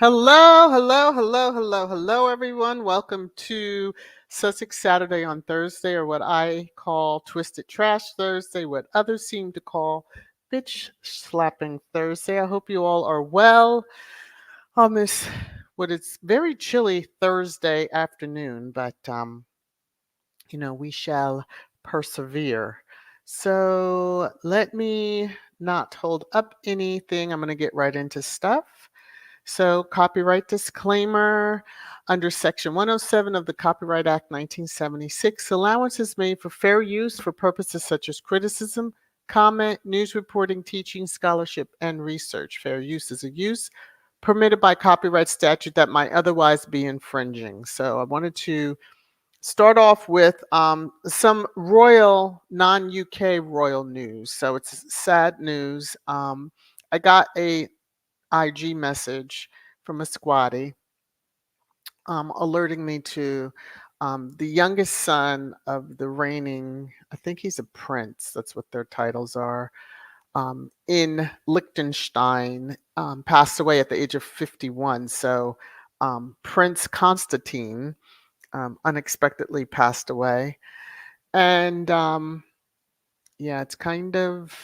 Hello, everyone. Welcome to Sussex Saturday on Thursday, or what I call Twisted Trash Thursday, what others seem to call Bitch Slapping Thursday. I hope you all are well on this, what it's very chilly Thursday afternoon, but, we shall persevere. So let me not hold up anything. I'm going to get right into stuff. So, copyright disclaimer. Under Section 107 of the Copyright Act 1976, allowance is made for fair use for purposes such as criticism, comment, news reporting, teaching, scholarship, and research. Fair use is a use permitted by copyright statute that might otherwise be infringing. So, I wanted to start off with some non-UK royal news. So, it's sad news. I got a IG message from a squatty alerting me to the youngest son of the reigning, I think he's a prince, that's what their titles are, in Liechtenstein, passed away at the age of 51. So Prince Constantine unexpectedly passed away. And yeah, it's kind of,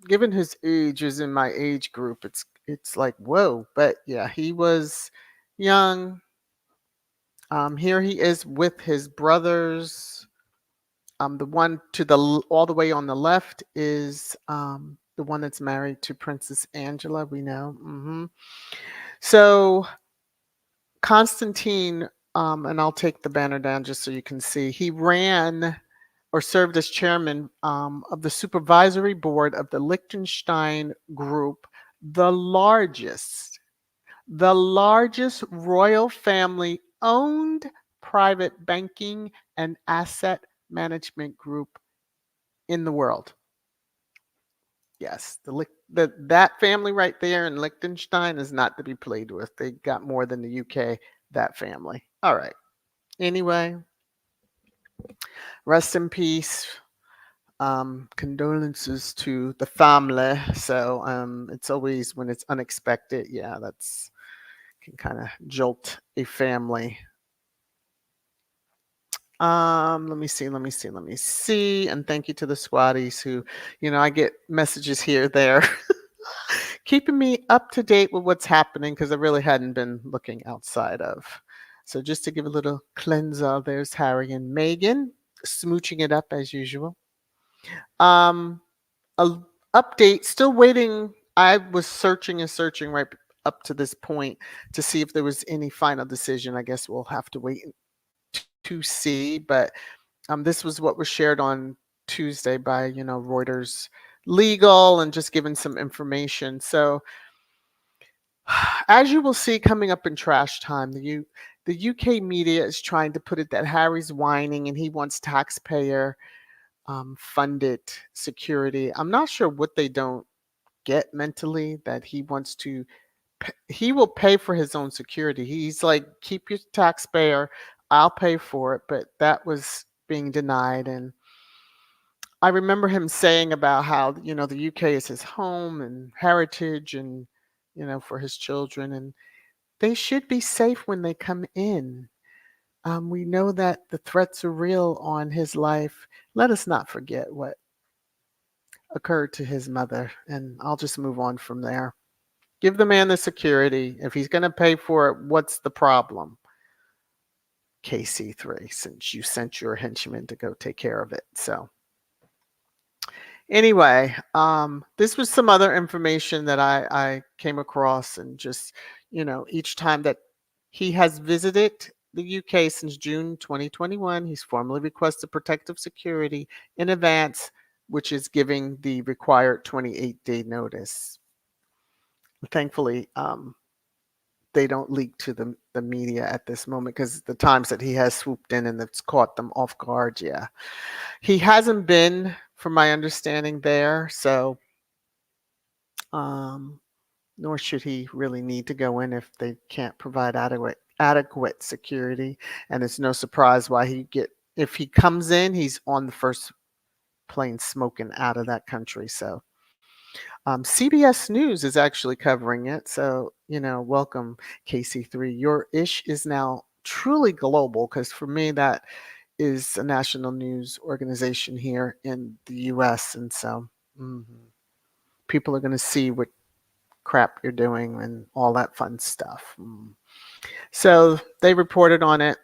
given his age is in my age group, it's like, whoa. But yeah, he was young. Here he is with his brothers. The one to all the way on the left is the one that's married to Princess Angela. We know. So Constantine, and I'll take the banner down just so you can see. He ran or served as chairman of the supervisory board of the Liechtenstein Group, the largest royal family owned private banking and asset management group in the world. Yes, that family right there in Liechtenstein is not to be played with. They got more than the UK, that family. All right. Anyway, rest in peace. Condolences to the family. So it's always when it's unexpected, yeah, that's can kind of jolt a family. Let me see. And thank you to the squatties who, I get messages here, there, keeping me up to date with what's happening because I really hadn't been looking outside of. So just to give a little cleanser, there's Harry and Meghan smooching it up as usual. A update, still waiting. I was searching right up to this point to see if there was any final decision. I guess we'll have to wait to see, but this was what was shared on Tuesday by Reuters Legal and just given some information. So As you will see coming up in trash time, the UK media is trying to put it that Harry's whining and he wants taxpayer funded security. I'm not sure what they don't get mentally that he wants to. He will pay for his own security. He's like, keep your taxpayer, I'll pay for it. But that was being denied. And I remember him saying about how, the UK is his home and heritage and, for his children. And they should be safe when they come in. We know that the threats are real on his life. Let us not forget what occurred to his mother. And I'll just move on from there. Give the man the security. If he's going to pay for it, what's the problem? KC3, since you sent your henchman to go take care of it. So anyway, this was some other information that I came across, and just, each time that he has visited the UK since June 2021, he's formally requested protective security in advance, which is giving the required 28-day notice. Thankfully, they don't leak to the media at this moment, because the times that he has swooped in and it's caught them off guard, yeah. He hasn't been, from my understanding, there, so nor should he really need to go in if they can't provide adequate security. And it's no surprise why if he comes in, he's on the first plane smoking out of that country. So CBS News is actually covering it. So, welcome, KC3. Your ish is now truly global, because for me, that is a national news organization here in the US. And so people are going to see what crap you're doing and all that fun stuff. So they reported on it,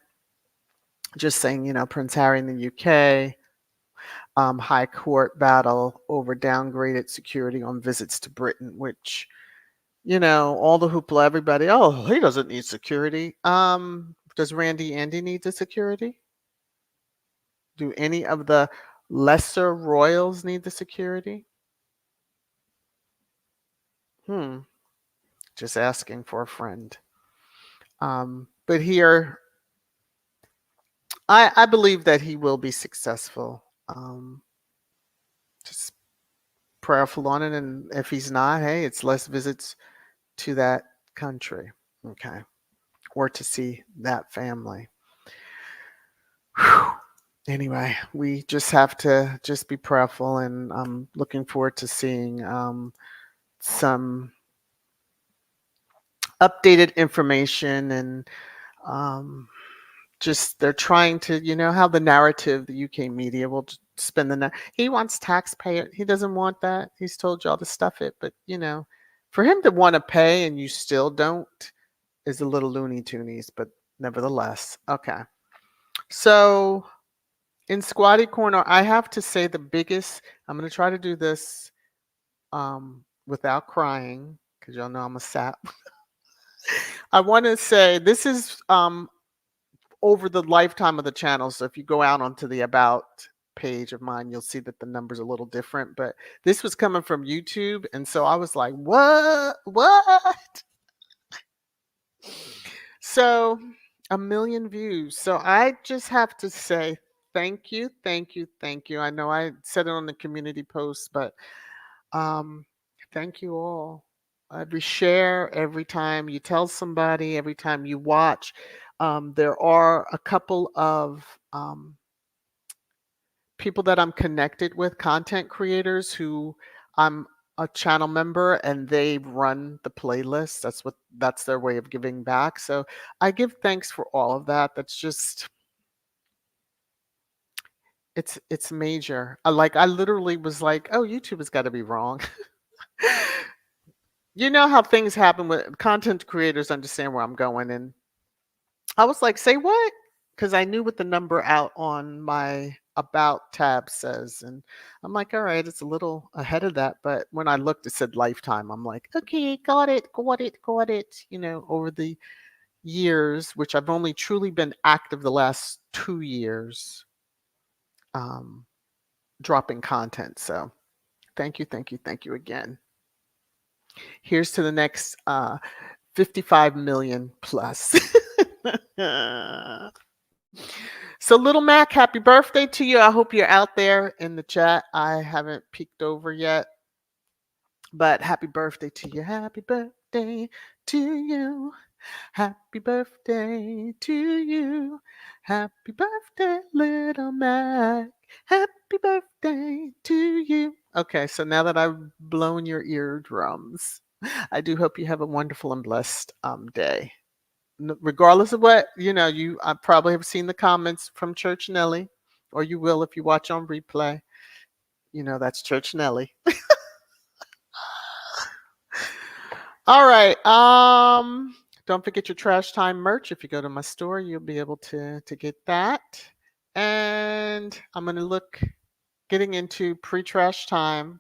just saying, Prince Harry in the UK, high court battle over downgraded security on visits to Britain, which, all the hoopla, everybody, oh, he doesn't need security. Does Andy need the security? Do any of the lesser royals need the security? Just asking for a friend. But here, I believe that he will be successful. Just prayerful on it, and if he's not, hey, it's less visits to that country, okay, or to see that family. Whew. Anyway, we just have to just be prayerful, and I'm looking forward to seeing some updated information, and just they're trying to, how the narrative, the UK media will spin he wants taxpayer. He doesn't want that. He's told y'all to stuff it. But, for him to want to pay and you still don't is a little loony toonies, but nevertheless. Okay. So in Squatty Corner, I have to say I'm going to try to do this without crying, because y'all know I'm a sap. I want to say this is over the lifetime of the channel. So if you go out onto the About page of mine, you'll see that the number's a little different. But this was coming from YouTube. And so I was like, what? What? So 1 million views. So I just have to say thank you, thank you, thank you. I know I said it on the community post, but um, thank you all. Every share, every time you tell somebody, every time you watch. There are a couple of people that I'm connected with, content creators who I'm a channel member, and they run the playlist. That's their way of giving back. So I give thanks for all of that. That's just it's major. I literally was like, oh, YouTube has got to be wrong. You know how things happen with content creators, understand where I'm going, and I was like, say what? Because I knew what the number out on my About tab says. And I'm like, all right, it's a little ahead of that. But when I looked, it said lifetime. I'm like, okay, got it, got it, got it. Over the years, which I've only truly been active the last 2 years, um, dropping content. So thank you, thank you, thank you again. Here's to the next 55 million plus. So, Little Mac, happy birthday to you. I hope you're out there in the chat. I haven't peeked over yet, but happy birthday to you. Happy birthday to you. Happy birthday to you. Happy birthday, Little Mac. Happy birthday to you. Okay, so now that I've blown your eardrums, I do hope you have a wonderful and blessed day. Regardless of what, you I probably have seen the comments from Church Nelly, or you will if you watch on replay. That's Church Nelly. All right. Don't forget your Trash Time merch. If you go to my store, you'll be able to get that. And I'm gonna getting into pre-trash time.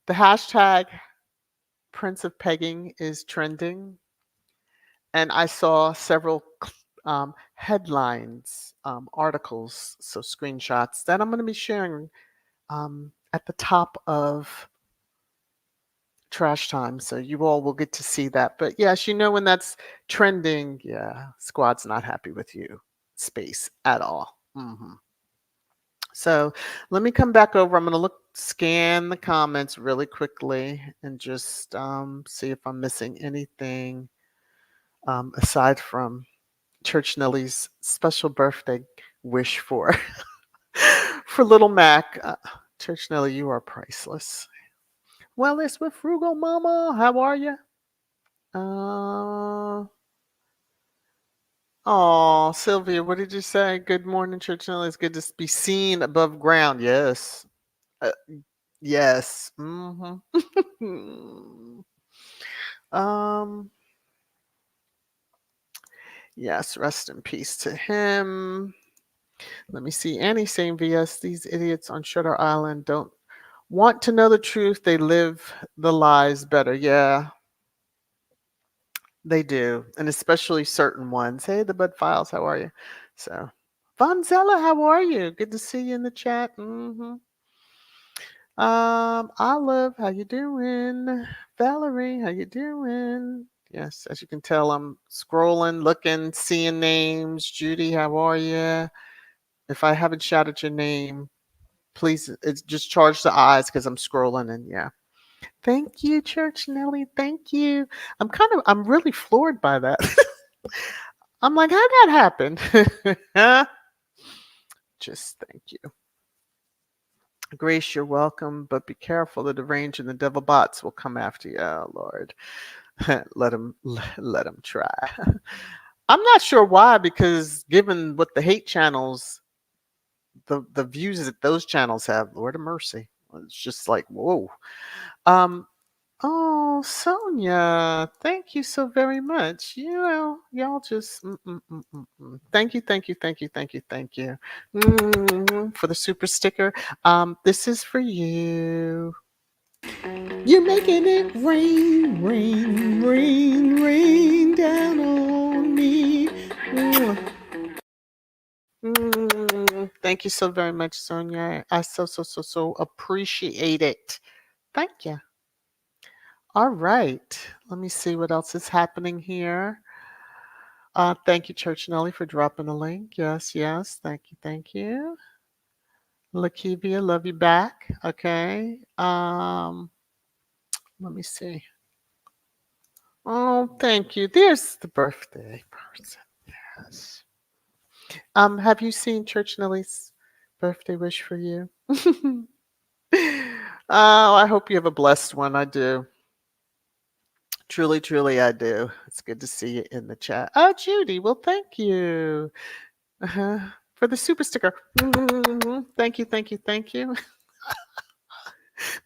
The hashtag Prince of Pegging is trending, and I saw several headlines, articles, so screenshots that I'm going to be sharing at the top of Trash Time, so you all will get to see that. But yes, when that's trending, yeah, Squad's not happy with you, space at all. So let me come back over. I'm going to scan the comments really quickly and just see if I'm missing anything aside from Church Nelly's special birthday wish for for Little Mac. Church Nelly, you are priceless. Well, it's with Frugal Mama. How are you? Oh, Sylvia, what did you say? Good morning, Church Nelly. It's good to be seen above ground. Yes. Uh, yes. um. Yes. Rest in peace to him. Let me see. Annie saying, "VS, these idiots on Shutter Island don't want to know the truth. They live the lies better." Yeah, they do, and especially certain ones. Hey, the Bud Files, how are you? So, Vonzella, how are you? Good to see you in the chat. Olive, how you doing? Valerie, how you doing? Yes, as you can tell, I'm scrolling, looking, seeing names. Judy, how are you? If I haven't shouted your name, please, it's just charge the eyes because I'm scrolling and yeah. Thank you, Church Nelly. Thank you. I'm really floored by that. I'm like, how'd that happen? Just thank you. Grace, you're welcome, but be careful. The deranged and the devil bots will come after you. Oh, Lord. let them try. I'm not sure why, because given what the hate channels, the views that those channels have, Lord of mercy. It's just like, whoa. Oh, Sonia, thank you so very much. Y'all just thank you, thank you, thank you, thank you, thank you for the super sticker. This is for you. You're making it rain, rain, rain, rain down on me. Thank you so very much, Sonia. I so appreciate it. Thank you. All right. Let me see what else is happening here. Thank you, Church Nelly, for dropping the link. Yes, yes. Thank you, thank you. Lakivia, love you back. Okay. Let me see. Oh, thank you. There's the birthday person. Yes. Have you seen Church Nelly's birthday wish for you? Oh, I hope you have a blessed one. I do. Truly, truly, I do. It's good to see you in the chat. Oh, Judy. Well, thank you for the super sticker. Thank you, thank you, thank you.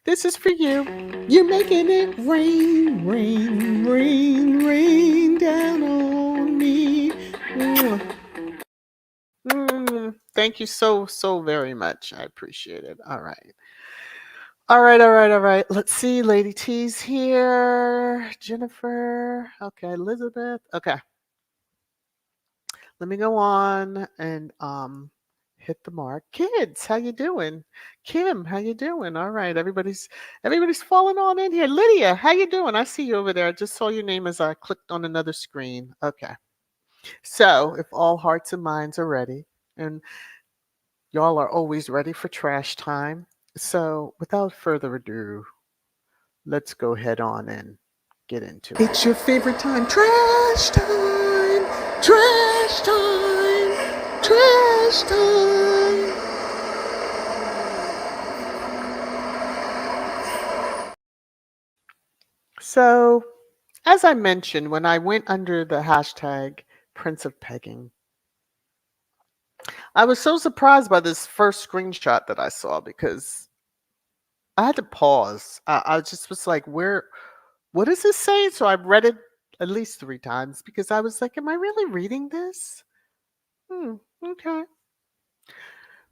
This is for you. You're making it rain, rain, rain, rain down on me. Thank you so very much. I appreciate it. All right. All right, all right, all right. Let's see. Lady T's here. Jennifer. Okay, Elizabeth. Okay. Let me go on and Hit the mark. Kids, how you doing? Kim, how you doing? All right, everybody's falling on in here. Lydia, how you doing? I see you over there. I just saw your name as I clicked on another screen. Okay. So, if all hearts and minds are ready, and y'all are always ready for trash time. So, without further ado, let's go head on and get into it. It's your favorite time. Trash time. Trash time. Trash time. So, as I mentioned, when I went under the hashtag Prince of Pegging, I was so surprised by this first screenshot that I saw because I had to pause. I just was like, what does this say? So I read it at least 3 times because I was like, am I really reading this? Okay.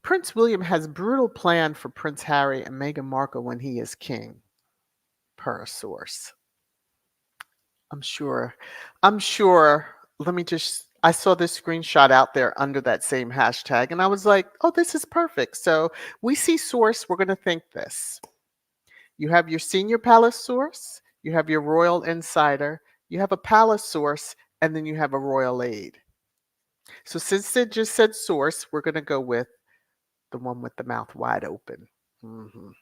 Prince William has brutal plan for Prince Harry and Meghan Markle when he is king, per a source. I'm sure. I'm sure. Let me just. I saw this screenshot out there under that same hashtag, and I was like, oh, this is perfect. So we see source, we're going to think this. You have your senior palace source, you have your royal insider, you have a palace source, and then you have a royal aide. So since it just said source, we're going to go with the one with the mouth wide open. Mhm.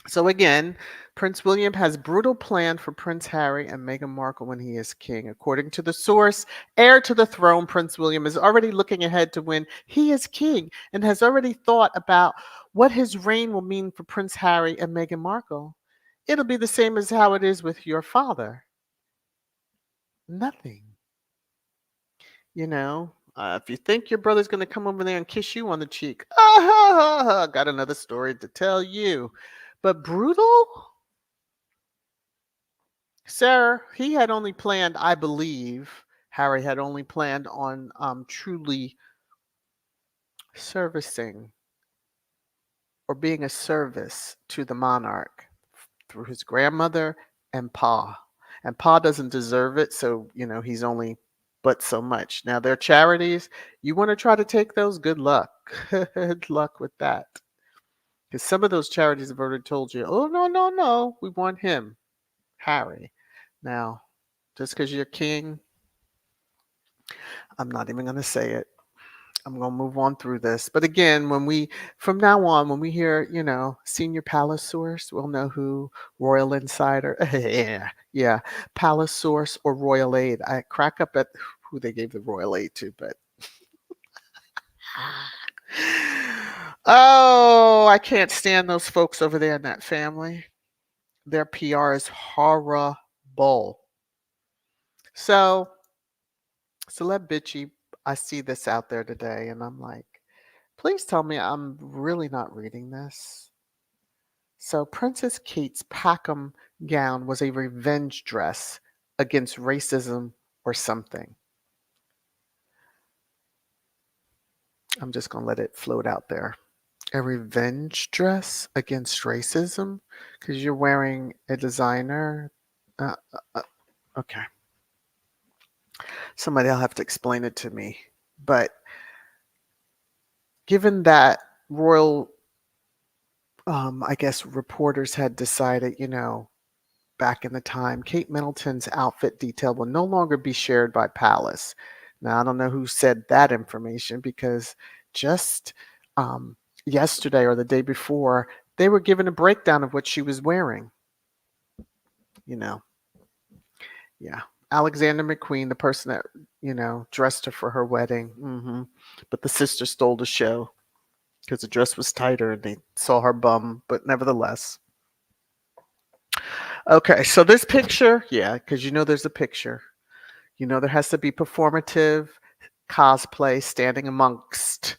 So again, Prince William has brutal plan for Prince Harry and Meghan Markle when he is king. According to the source, heir to the throne, Prince William is already looking ahead to when he is king and has already thought about what his reign will mean for Prince Harry and Meghan Markle. It'll be the same as how it is with your father. Nothing. If you think your brother's going to come over there and kiss you on the cheek, got another story to tell you. But brutal? Sir, he had only planned, I believe, Harry had only planned on truly servicing or being a service to the monarch through his grandmother and Pa. And Pa doesn't deserve it, so, he's only but so much. Now, their charities, you want to try to take those? Good luck. Good luck with that. Because some of those charities have already told you, oh, no, no, no, we want him, Harry. Now, just because you're king, I'm not even going to say it. I'm going to move on through this. But again, from now on, when we hear, senior palace source, we'll know who royal insider. yeah, palace source or royal aid. I crack up at who they gave the royal aid to, but oh, I can't stand those folks over there in that family. Their PR is horrible. So, Celeb Bitchy, I see this out there today, and I'm like, please tell me I'm really not reading this. So, Princess Kate's Packham gown was a revenge dress against racism or something. I'm just going to let it float out there. A revenge dress against racism? Because you're wearing a designer? Okay. Somebody will have to explain it to me. But given that royal, I guess reporters had decided, back in the time, Kate Middleton's outfit detail will no longer be shared by Palace. Now, I don't know who said that information because just yesterday or the day before, they were given a breakdown of what she was wearing. Yeah. Alexander McQueen, the person that, dressed her for her wedding. But the sister stole the show because the dress was tighter and they saw her bum, but nevertheless. Okay, so this picture, yeah, because there's a picture. There has to be performative cosplay standing amongst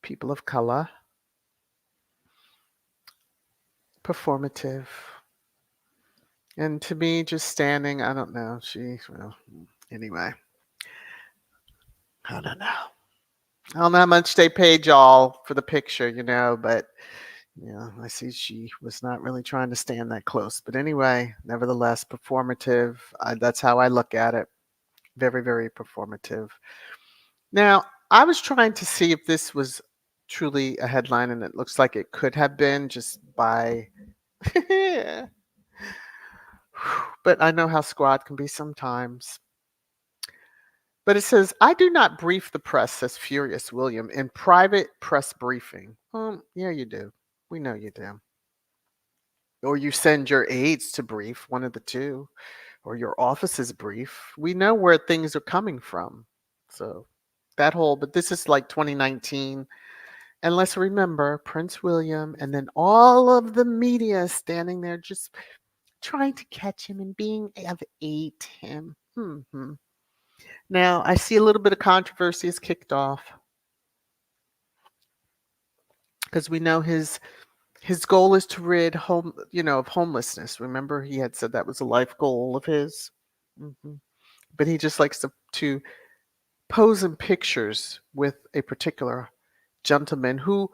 people of color. Performative. And to me, just standing, I don't know. Anyway. I don't know. I don't know how much they paid y'all for the picture, but I see she was not really trying to stand that close. But anyway, nevertheless, performative. That's how I look at it. Very, very performative. Now, I was trying to see if this was truly a headline, and it looks like it could have been just by. But I know how squad can be sometimes. But it says, I do not brief the press, says Furious William in private press briefing. Yeah, you do. We know you do. Or you send your aides to brief, one of the two, or your office's brief. We know where things are coming from. So but this is like 2019. And let's remember Prince William and then all of the media standing there just trying to catch him and being of aid to him. Now, I see a little bit of controversy has kicked off because we know his goal is to rid of homelessness. Remember, he had said that was a life goal of his. hmm But he just likes to pose in pictures with a particular gentleman who,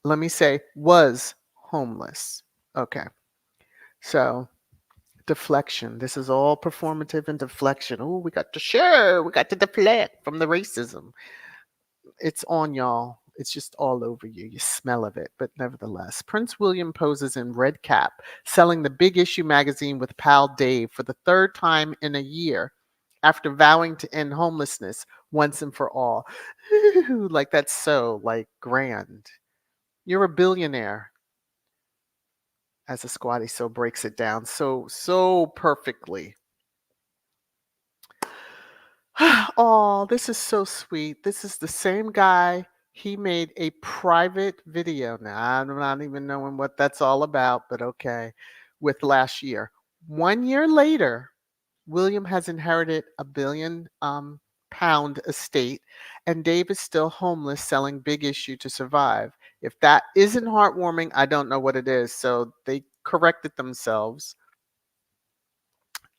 let me say, was homeless. Okay, so deflection. This is all performative and deflection. Oh, we got to share. We got to deflect from the racism. It's on y'all. It's just all over you. You smell of it. But nevertheless, Prince William poses in red cap, selling the Big Issue magazine with pal Dave for the third time in a year after vowing to end homelessness once and for all. Like that's so like grand. You're a billionaire, as a squatty so breaks it down so perfectly. Oh, this is so sweet. This is the same guy. He made a private video. Now, I'm not even knowing what that's all about, but okay. With last year. 1 year later, William has inherited a billion pound estate, and Dave is still homeless selling Big Issue to survive. If that isn't heartwarming, I don't know what it is. So they corrected themselves.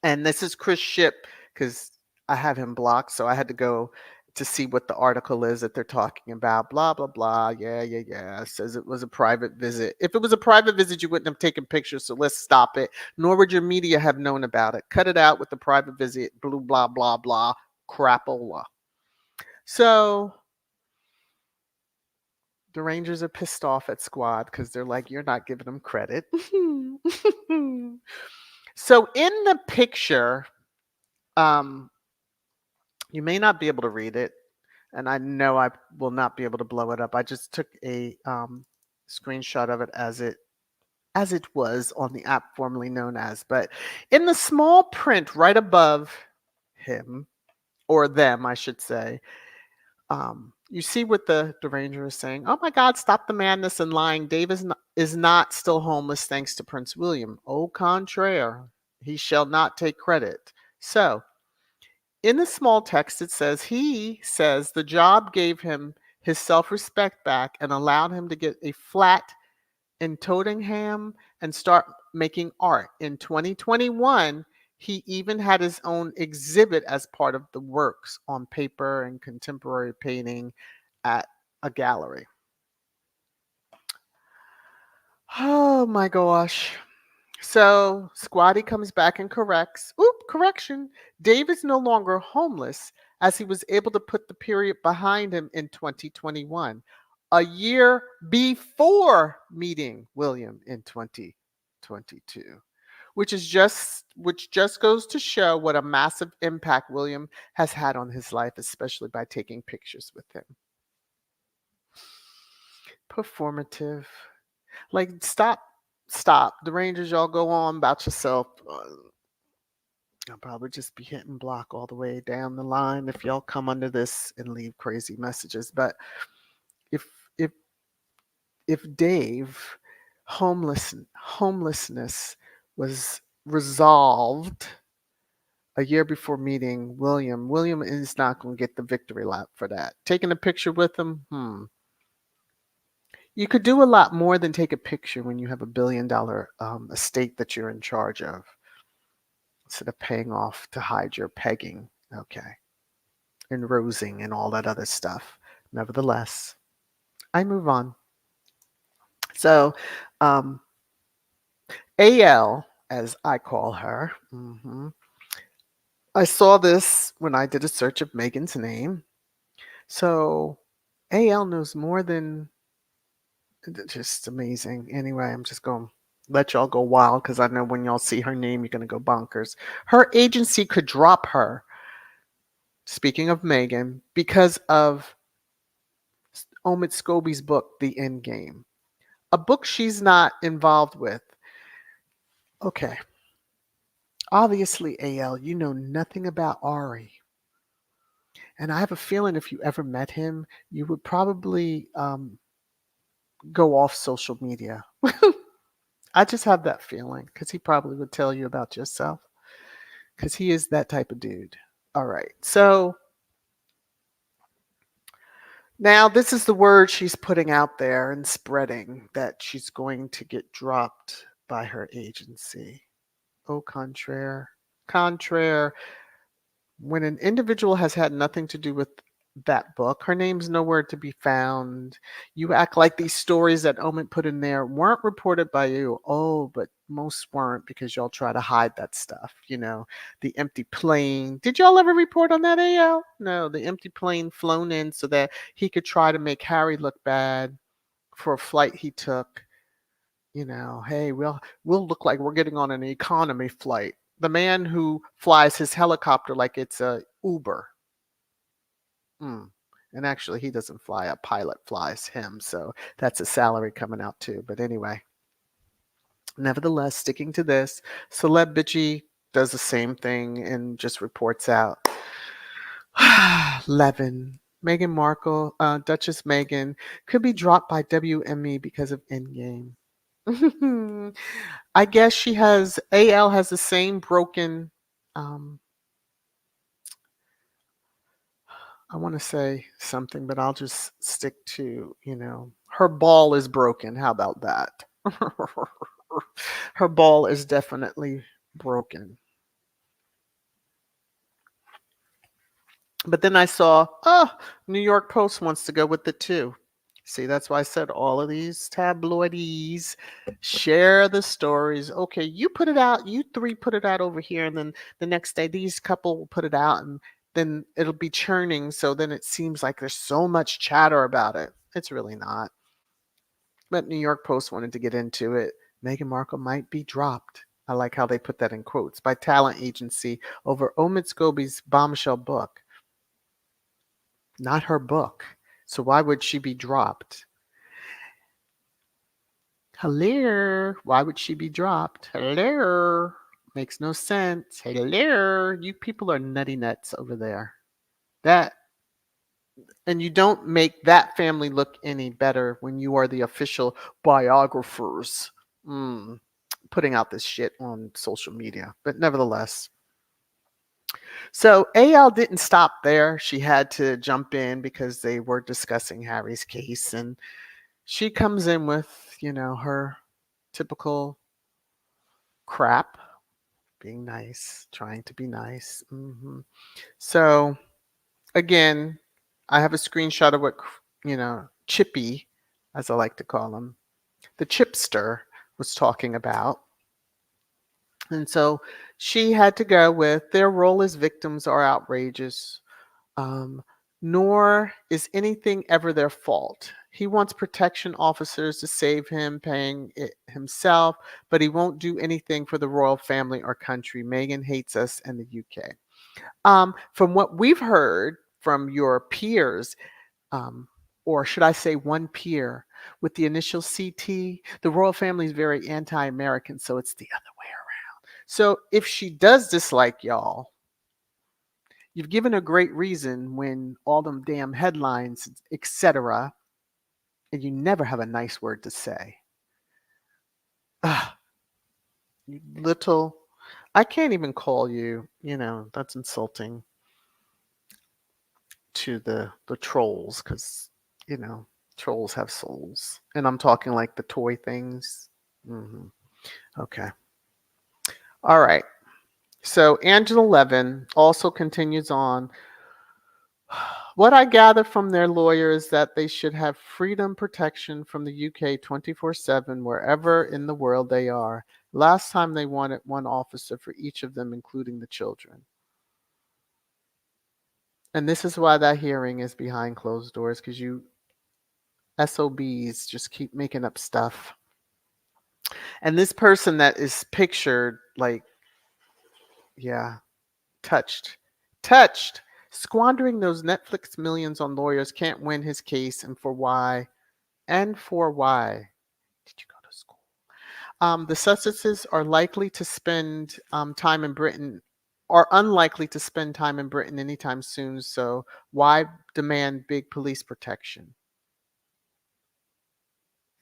And this is Chris Ship because I have him blocked, so I had to go to see what the article is that they're talking about. Blah blah blah. Yeah. It says it was a private visit. If it was a private visit, you wouldn't have taken pictures. So let's stop it. Nor would your media have known about it. Cut it out with the private visit. Blah blah blah. Crapola. So the Rangers are pissed off at squad because they're like, you're not giving them credit. So in the picture, um, you may not be able to read it, and I know I will not be able to blow it up. I just took a screenshot of it as it was on the app formerly known as. But in the small print right above him, or them, I should say, you see what the Ranger is saying. Oh my God, stop the madness and lying. Dave is not still homeless thanks to Prince William. Au contraire, he shall not take credit. So, in the small text, it says, he says the job gave him his self respect back and allowed him to get a flat in Tottenham and start making art. In 2021, he even had his own exhibit as part of the works on paper and contemporary painting at a gallery. Oh my gosh. So Squatty comes back and corrects. Oop, correction. Dave is no longer homeless as he was able to put the period behind him in 2021, a year before meeting William in 2022, which just goes to show what a massive impact William has had on his life, especially by taking pictures with him. Performative. Like stop. The Rangers, y'all go on about yourself. I'll probably just be hitting block all the way down the line if y'all come under this and leave crazy messages. But if if if Dave homelessness was resolved a year before meeting William, William is not going to get the victory lap for that. Taking a picture with him, You could do a lot more than take a picture when you have $1 billion estate that you're in charge of, instead of paying off to hide your pegging, okay, and rosing and all that other stuff. Nevertheless, I move on. So, um, AL, as I call her, I saw this when I did a search of Meghan's name. So AL knows more than just amazing. Anyway, I'm just going to let y'all go wild because I know when y'all see her name, you're going to go bonkers. Her agency could drop her, speaking of Meghan, because of Omid Scobie's book, The End Game, a book she's not involved with. Okay. Obviously, AL, you know nothing about Ari. And I have a feeling if you ever met him, you would probably go off social media. I just have that feeling because he probably would tell you about yourself because he is that type of dude. All right. So now this is the word she's putting out there and spreading that she's going to get dropped by her agency. Au contraire. Contraire. When an individual has had nothing to do with that book, her name's nowhere to be found. You act like these stories that Omen put in there weren't reported by you. Oh, but most weren't because y'all try to hide that stuff. You know, the empty plane. Did y'all ever report on that, AL? No, the empty plane flown in so that he could try to make Harry look bad for a flight he took. You know, hey, we'll look like we're getting on an economy flight. The man who flies his helicopter like it's a Uber. Mm. And actually, he doesn't fly. A pilot flies him, so that's a salary coming out too. But anyway, nevertheless, sticking to this, Celeb Bitchy does the same thing and just reports out. Levin, Meghan Markle, Duchess Meghan could be dropped by WME because of Endgame. I guess she has AL has the same broken. Um, I want to say something, but I'll just stick to her ball is broken. How about that? Her ball is definitely broken. But then I saw, New York Post wants to go with it too. See, that's why I said all of these tabloidies share the stories. Okay, you put it out, you three put it out over here, and then the next day these couple will put it out, and then it'll be churning. So then it seems like there's so much chatter about it. It's really not. But New York Post wanted to get into it. Meghan Markle might be dropped. I like how they put that in quotes by talent agency over Omid Scobie's bombshell book. Not her book. So why would she be dropped? Hello. Why would she be dropped? Hello. Makes no sense. Hello. You people are nutty nuts over there. That and you don't make that family look any better when you are the official biographers putting out this shit on social media. But nevertheless, so AL didn't stop there. She had to jump in because they were discussing Harry's case, and she comes in with, her typical crap, being nice, trying to be nice. So again, I have a screenshot of what, Chippy, as I like to call him, the chipster, was talking about. And so she had to go with their role as victims are outrageous, um, nor is anything ever their fault. He wants protection officers to save him, paying it himself, but he won't do anything for the royal family or country. Meghan hates us and the UK. From what we've heard from your peers, um, or should I say one peer with the initial CT, the royal family is very anti-American, so it's the other way around. So if she does dislike y'all, you've given a great reason when all them damn headlines, etc., and you never have a nice word to say. Ugh, you little, I can't even call you, that's insulting to the trolls because, you know, trolls have souls. And I'm talking like the toy things. Okay. All right. So Angela Levin also continues on. What I gather from their lawyer is that they should have freedom protection from the UK 24/7 wherever in the world they are. Last time they wanted one officer for each of them, including the children. And this is why that hearing is behind closed doors, because you SOBs just keep making up stuff. And this person that is pictured, like, yeah, touched, touched, squandering those Netflix millions on lawyers, can't win his case, and for why, and for why. Did you go to school? The Sussexes are likely to spend time in Britain, are unlikely to spend time in Britain anytime soon. So why demand big police protection?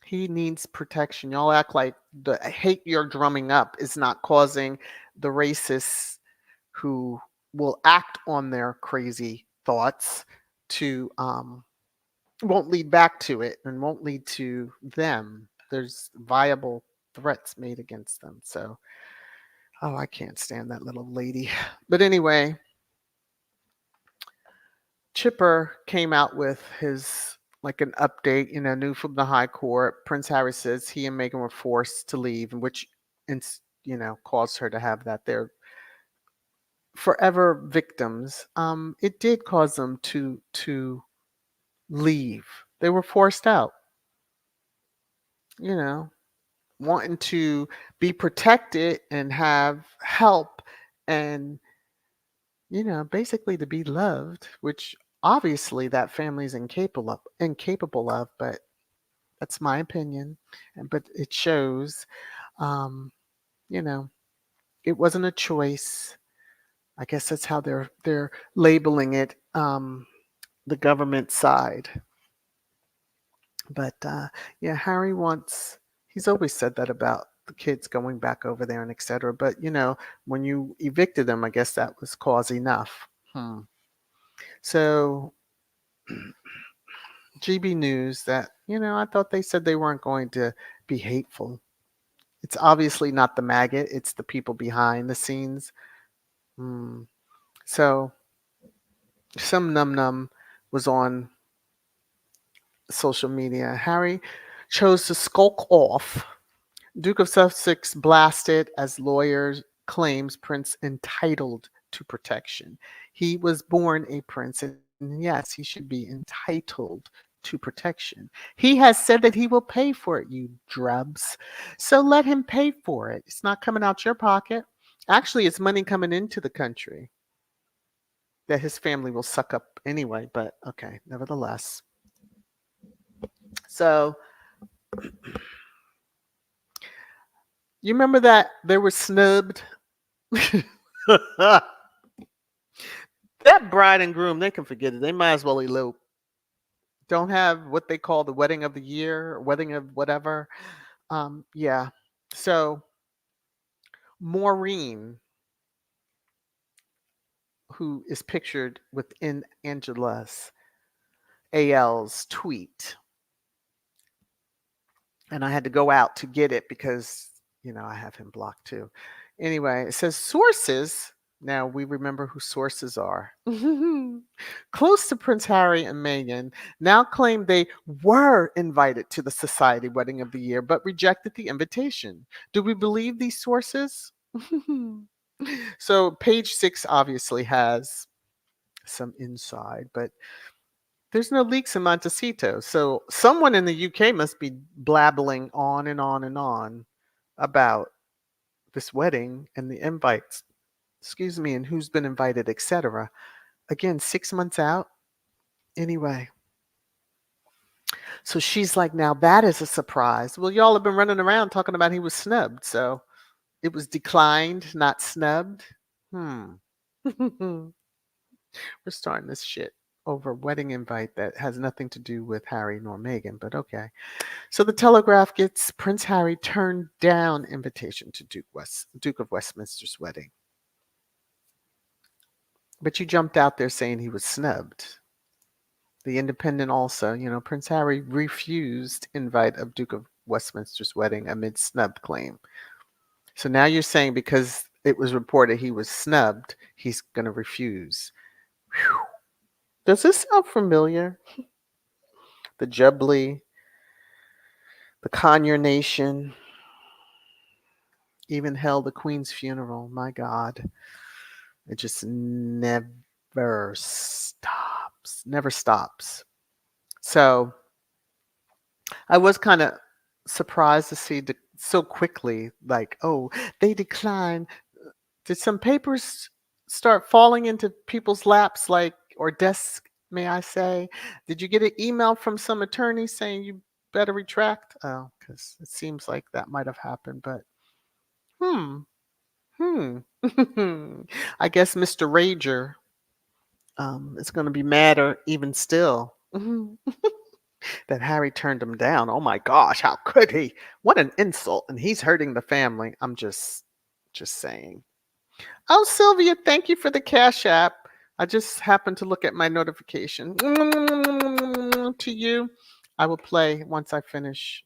He needs protection. Y'all act like the hate you're drumming up is not causing the racists who will act on their crazy thoughts to won't lead back to it and won't lead to them. There's viable threats made against them. So, oh, I can't stand that little lady. But anyway, Chipper came out with his like an update, new from the High Court. Prince Harry says he and Meghan were forced to leave, which caused her to have that. They're forever victims. It did cause them to leave. They were forced out. You know, wanting to be protected and have help and basically to be loved, which obviously that family's incapable of, but that's my opinion. But it shows, um, you know, it wasn't a choice. I guess that's how they're labeling it, the government side. But yeah, Harry wants. He's always said that about the kids going back over there and etc. But when you evicted them, I guess that was cause enough. So GB News that I thought they said they weren't going to be hateful. It's obviously not the maggot; it's the people behind the scenes. Hmm. So some num num was on social media. Harry chose to skulk off. Duke of Sussex blasted as lawyers claims prince entitled to protection. He was born a prince, and yes, he should be entitled to protection. He has said that he will pay for it, you drubs. So let him pay for it. It's not coming out your pocket. Actually, it's money coming into the country that his family will suck up anyway, but okay, nevertheless. So you remember that they were snubbed? That bride and groom, they can forget it. They might as well elope. Don't have what they call the wedding of the year, or wedding of whatever. Yeah. So Maureen, who is pictured within Angela's AL's tweet, and I had to go out to get it because I have him blocked too. Anyway, it says sources. Now we remember who sources are. Close to Prince Harry and Meghan now claim they were invited to the society wedding of the year, but rejected the invitation. Do we believe these sources? So page 6 obviously has some inside, but there's no leaks in Montecito. So someone in the UK must be blabbling on and on and on about this wedding and the invites. Excuse me, and who's been invited, etc. Again, 6 months out. Anyway, so she's like, now that is a surprise. Well, y'all have been running around talking about he was snubbed. So it was declined, not snubbed. We're starting this shit over wedding invite that has nothing to do with Harry nor Meghan, but okay. So the Telegraph gets Prince Harry turned down invitation to Duke of Westminster's wedding. But you jumped out there saying he was snubbed. The Independent also, Prince Harry refused invite of Duke of Westminster's wedding amid snub claim. So now you're saying because it was reported he was snubbed, he's going to refuse. Whew. Does this sound familiar? The Jubilee, the Conyer Nation, even held the Queen's funeral. My God. It just never never stops. Never stops. So I was kind of surprised to see so quickly, like, oh, they declined. Did some papers start falling into people's laps, like, or desks, may I say? Did you get an email from some attorney saying you better retract? Oh, because it seems like that might have happened, but hmm, hmm. I guess Mr. Rager is going to be madder even still. That Harry turned him down. Oh my gosh, how could he? What an insult. And he's hurting the family. I'm just saying. Oh, Sylvia, thank you for the Cash App. I just happened to look at my notification. To you. I will play once I finish.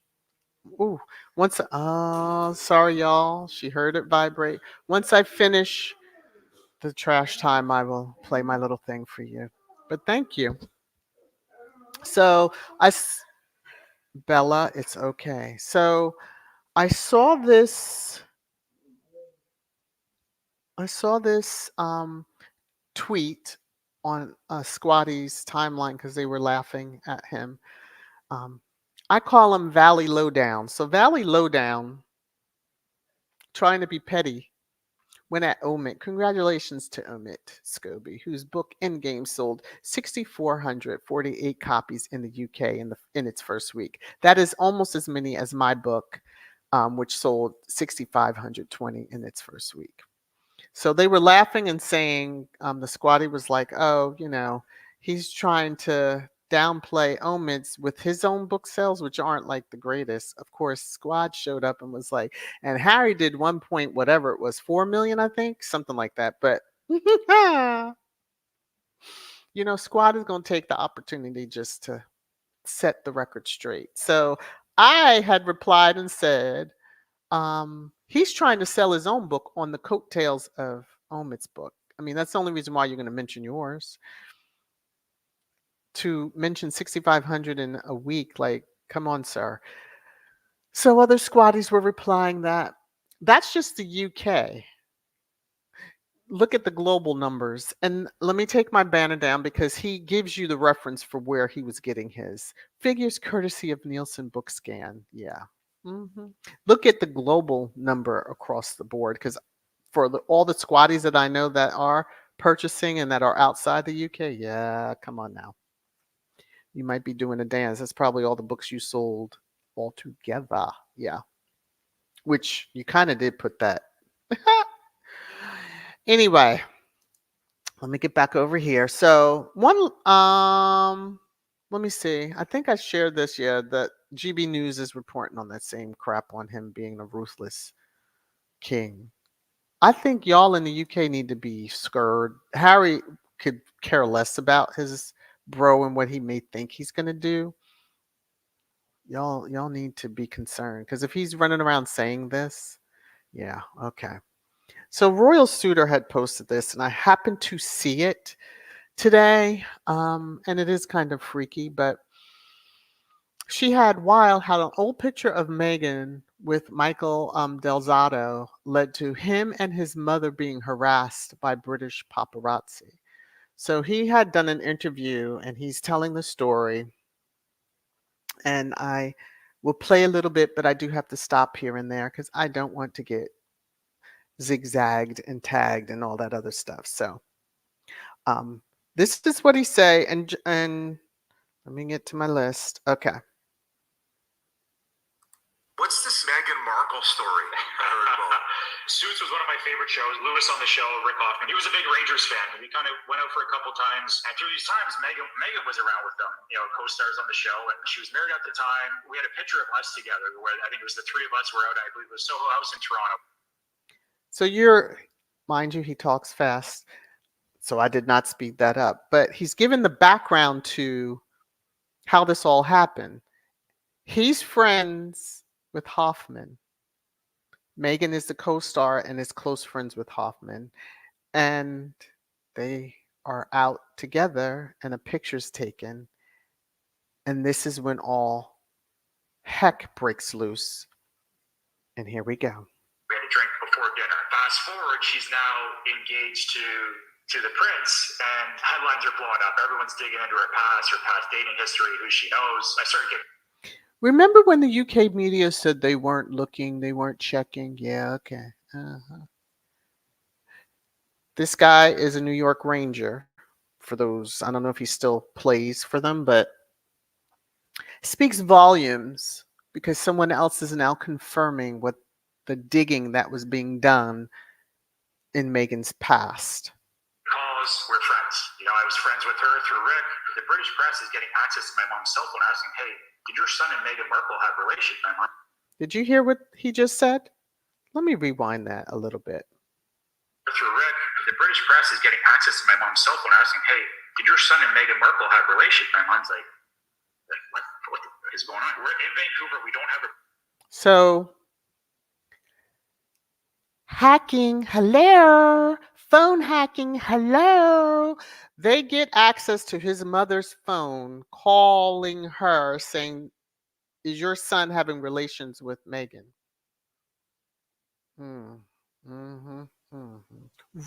Ooh, oh, sorry, y'all. She heard it vibrate. Once I finish the trash time, I will play my little thing for you. But thank you. So, Bella, it's okay. So, I saw this. Tweet on Squatty's timeline because they were laughing at him. Um, I call him Valley Lowdown. So Valley Lowdown, trying to be petty, went at Omid. Congratulations to Omid Scobie, whose book Endgame sold 6,448 copies in the UK in its first week. That is almost as many as my book, which sold 6,520 in its first week. So they were laughing and saying, the squatty was like, oh, he's trying to downplay Omid's with his own book sales, which aren't like the greatest. Of course, Squad showed up and was like, and Harry did 1 point, whatever it was, 4 million, I think, something like that. But, Squad is going to take the opportunity just to set the record straight. So I had replied and said, he's trying to sell his own book on the coattails of Omid's book. I mean, that's the only reason why you're going to mention yours. To mention 6,500 in a week, like, come on, sir. So other squatties were replying that that's just the UK. Look at the global numbers. And let me take my banner down because he gives you the reference for where he was getting his figures courtesy of Nielsen Bookscan. Yeah. Look at the global number across the board because for all the squatties that I know that are purchasing and that are outside the UK, yeah, come on now. You might be doing a dance. That's probably all the books you sold altogether. Yeah. Which you kind of did put that. Anyway, let me get back over here. So let me see. I think I shared this, that GB News is reporting on that same crap on him being a ruthless king. I think y'all in the UK need to be scared. Harry could care less about his bro and what he may think he's gonna do. Y'all need to be concerned because if he's running around saying this, yeah, okay. So Royal Suitor had posted this, and I happened to see it today, and it is kind of freaky, but she had an old picture of Meghan with Michael Delzato led to him and his mother being harassed by British paparazzi. So he had done an interview and he's telling the story. And I will play a little bit, but I do have to stop here and there because I don't want to get zigzagged and tagged and all that other stuff. So this is what he say, and let me get to my list. Okay. What's this Meghan Markle story I heard about? Suits was one of my favorite shows. Lewis on the show, Rick Hoffman. He was a big Rangers fan. We kind of went out for a couple times. And through these times, Meghan was around with them, co-stars on the show. And she was married at the time. We had a picture of us together where I think it was the three of us were out. I believe it was Soho House in Toronto. So mind you, he talks fast. So I did not speed that up. But he's given the background to how this all happened. He's friends with Hoffman. Meghan is the co-star and is close friends with Hoffman. And they are out together and a picture's taken. And this is when all heck breaks loose. And here we go. We had a drink before dinner. Fast forward, she's now engaged to the prince, and headlines are blowing up. Everyone's digging into her past dating history, who she knows. I started getting. Remember when the UK media said they weren't looking, they weren't checking? Yeah, okay. This guy is a New York Ranger. For those, I don't know if he still plays for them, but speaks volumes because someone else is now confirming what the digging that was being done in Meghan's past. Calls, we're friends. You know, I was friends with her through Rick. The British press is getting access to my mom's cell phone asking, hey, did your son and Meghan Markle have relations? My mom. Did you hear what he just said? Let me rewind that a little bit. Through Rick, the British press is getting access to my mom's cell phone asking, hey, did your son and Meghan Markle have relations? My mom's like, what is going on? We're in Vancouver. We don't have a. So, hacking, hello. Phone hacking, hello. They get access to his mother's phone, calling her, saying, is your son having relations with Meghan?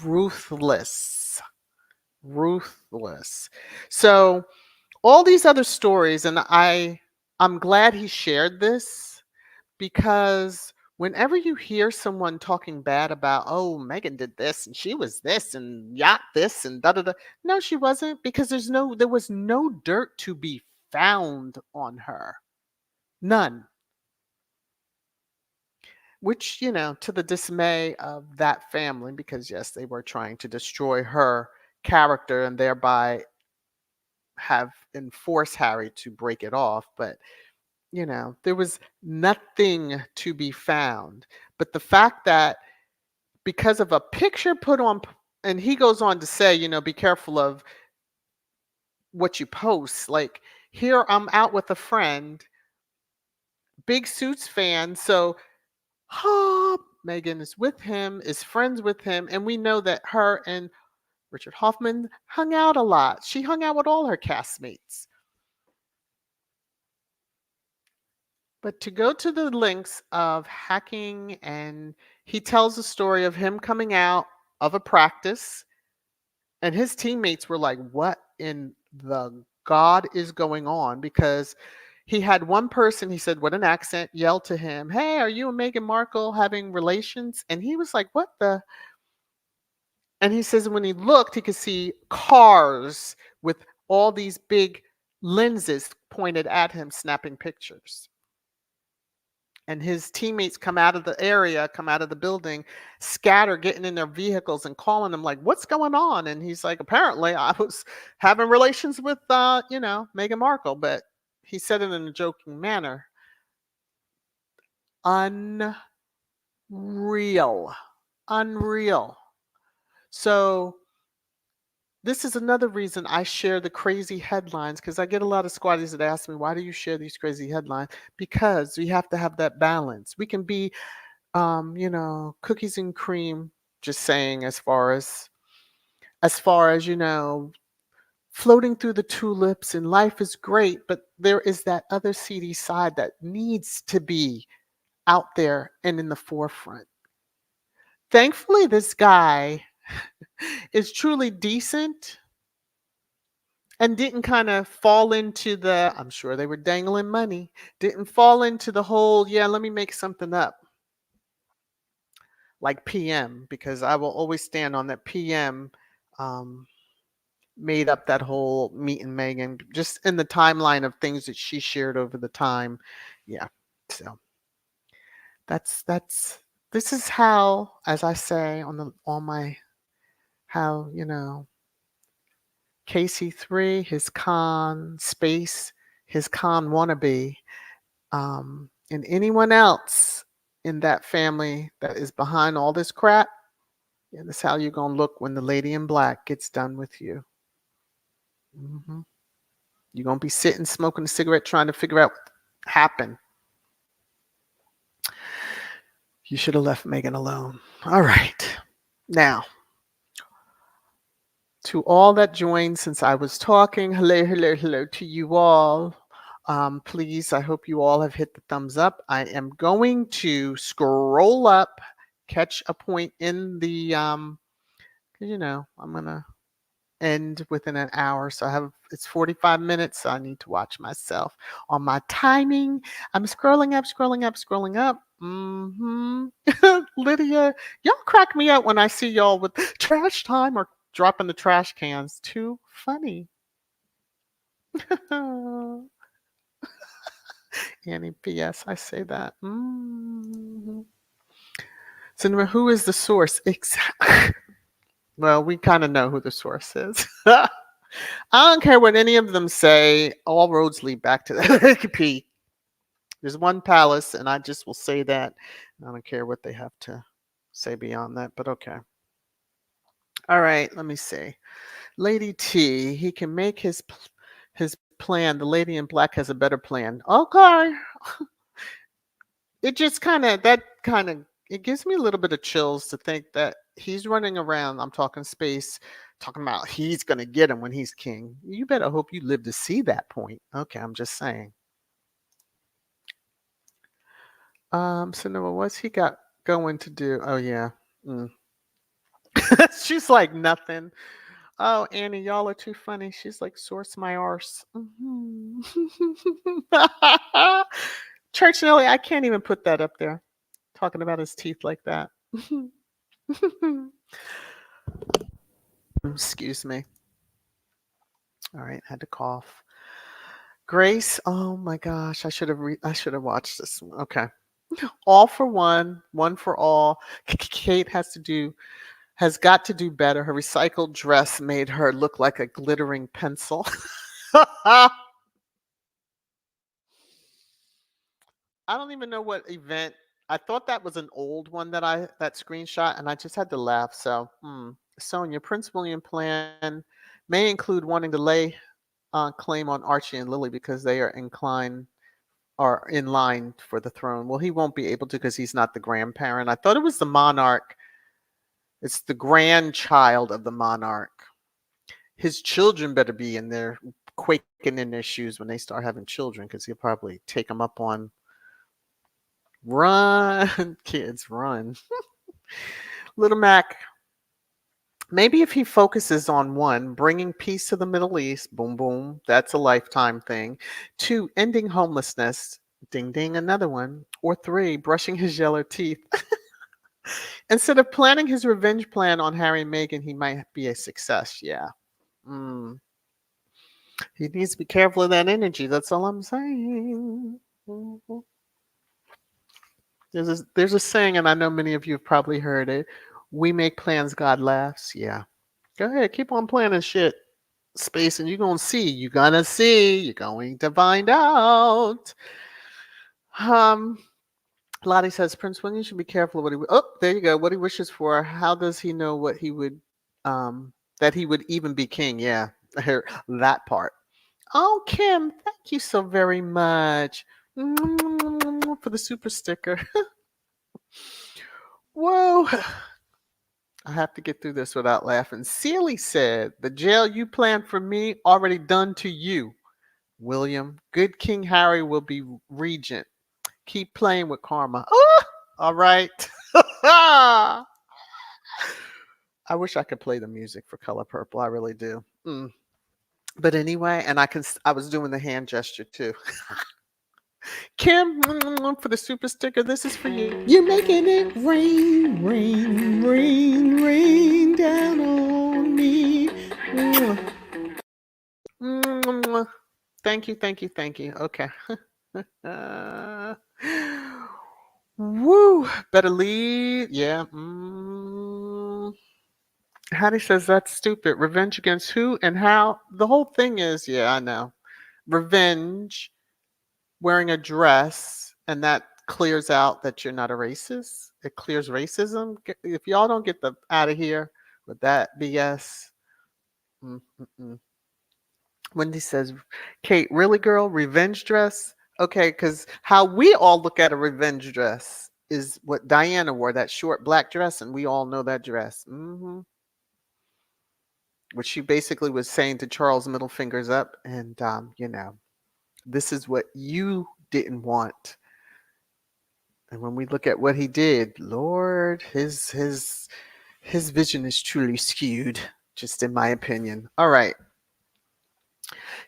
Ruthless. Ruthless. So, all these other stories, and I'm glad he shared this, because whenever you hear someone talking bad about, oh, Meghan did this and she was this and yacht this and da da da. No, she wasn't, because there was no dirt to be found on her. None. Which, to the dismay of that family, because yes, they were trying to destroy her character and thereby have enforced Harry to break it off. But there was nothing to be found. But the fact that because of a picture put on, and he goes on to say, be careful of what you post. Like, here I'm out with a friend, big Suits fan. So, Meghan is with him, is friends with him. And we know that her and Richard Hoffman hung out a lot. She hung out with all her castmates. But to go to the links of hacking, and he tells a story of him coming out of a practice, and his teammates were like, what in the God is going on? Because he had one person, he said, with an accent, yelled to him, hey, are you and Meghan Markle having relations? And he was like, what the? And he says when he looked, he could see cars with all these big lenses pointed at him, snapping pictures. And his teammates come out of the building, scatter, getting in their vehicles and calling him like, what's going on? And he's like, apparently I was having relations with, Meghan Markle. But he said it in a joking manner. Unreal. So this is another reason I share the crazy headlines, because I get a lot of squaddies that ask me, why do you share these crazy headlines? Because we have to have that balance. We can be, cookies and cream, just saying, as far as, floating through the tulips and life is great, but there is that other seedy side that needs to be out there and in the forefront. Thankfully, this guy is truly decent and didn't kind of fall into I'm sure they were dangling money, didn't fall into the whole, let me make something up. Like PM, because I will always stand on that. PM made up that whole meeting Meghan, just in the timeline of things that she shared over the time. Yeah. So this is how, as I say KC3, his con space, his con wannabe, and anyone else in that family that is behind all this crap, that's how you're going to look when the lady in black gets done with you. You're going to be sitting, smoking a cigarette, trying to figure out what happened. You should have left Meghan alone. All right. Now, to all that joined since I was talking, hello to you all. Please, I hope you all have hit the thumbs up. I am going to scroll up catch a point in the 'cause, I'm gonna end within an hour. So it's 45 minutes. So I need to watch myself on my timing. I'm scrolling up, scrolling up, scrolling up. Lydia, y'all crack me up when I see y'all with trash time or dropping the trash cans. Too funny. Annie, P.S. I say that. So who is the source? Exactly. Well, we kind of know who the source is. I don't care what any of them say. All roads lead back to the P. There's one palace, and I just will say that. I don't care what they have to say beyond that, but okay. All right, let me see. Lady T, he can make his plan. The lady in black has a better plan. Okay. It just it gives me a little bit of chills to think that he's running around. I'm talking space, talking about he's gonna get him when he's king. You better hope you live to see that point. Okay, I'm just saying. So now what's he got going to do? Oh yeah. She's like nothing. Oh, Annie, y'all are too funny. She's like, source my arse. Church Nelly, I can't even put that up there. Talking about his teeth like that. Excuse me. All right, had to cough. Grace, oh my gosh, I should have watched this one. Okay. All for one, one for all. Kate has got to do better. Her recycled dress made her look like a glittering pencil. I don't even know what event. I thought that was an old one that screenshot, and I just had to laugh. So, Sonia, Prince William plan may include wanting to lay claim on Archie and Lily because they are in line for the throne. Well, he won't be able to because he's not the grandparent. I thought it was the monarch. It's the grandchild of the monarch. His children better be in there quaking in their shoes when they start having children because he'll probably take them up on run, kids, run. Little Mac, maybe if he focuses on one, bringing peace to the Middle East, boom, boom, that's a lifetime thing. 2, ending homelessness, ding, ding, another one. Or 3, brushing his yellow teeth. Instead of planning his revenge plan on Harry and Meghan, he might be a success. Yeah. He needs to be careful of that energy. That's all I'm saying. Mhm. There's a saying, and I know many of you have probably heard it. We make plans, God laughs. Yeah. Go ahead, keep on planning shit, space, and you're gonna see. You're gonna see. You're going to find out. Lottie says Prince William should be careful what he. Oh, there you go. What he wishes for. How does he know what he would? That he would even be king. Yeah, I heard that part. Oh, Kim, thank you so very much for the super sticker. Whoa. I have to get through this without laughing. Sealy said, the jail you planned for me already done to you, William. Good King Harry will be regent. Keep playing with karma. Oh, all right. I wish I could play the music for Color Purple. I really do. But anyway, and I was doing the hand gesture too. Kim, for the super sticker, this is for you. You're making it rain, rain, rain, rain down on me. Thank you, thank you, thank you. Okay. Woo, better leave. Yeah. Hattie says that's stupid. Revenge against who and how? The whole thing is, yeah, I know. Revenge, wearing a dress, and that clears out that you're not a racist. It clears racism. If y'all don't get the out of here with that BS. Wendy says, Kate, really, girl? Revenge dress? Okay, because how we all look at a revenge dress is what Diana wore, that short black dress, and we all know that dress. Which she basically was saying to Charles, middle fingers up, and this is what you didn't want And when we look at what he did, Lord, his vision is truly skewed, just in my opinion. All right.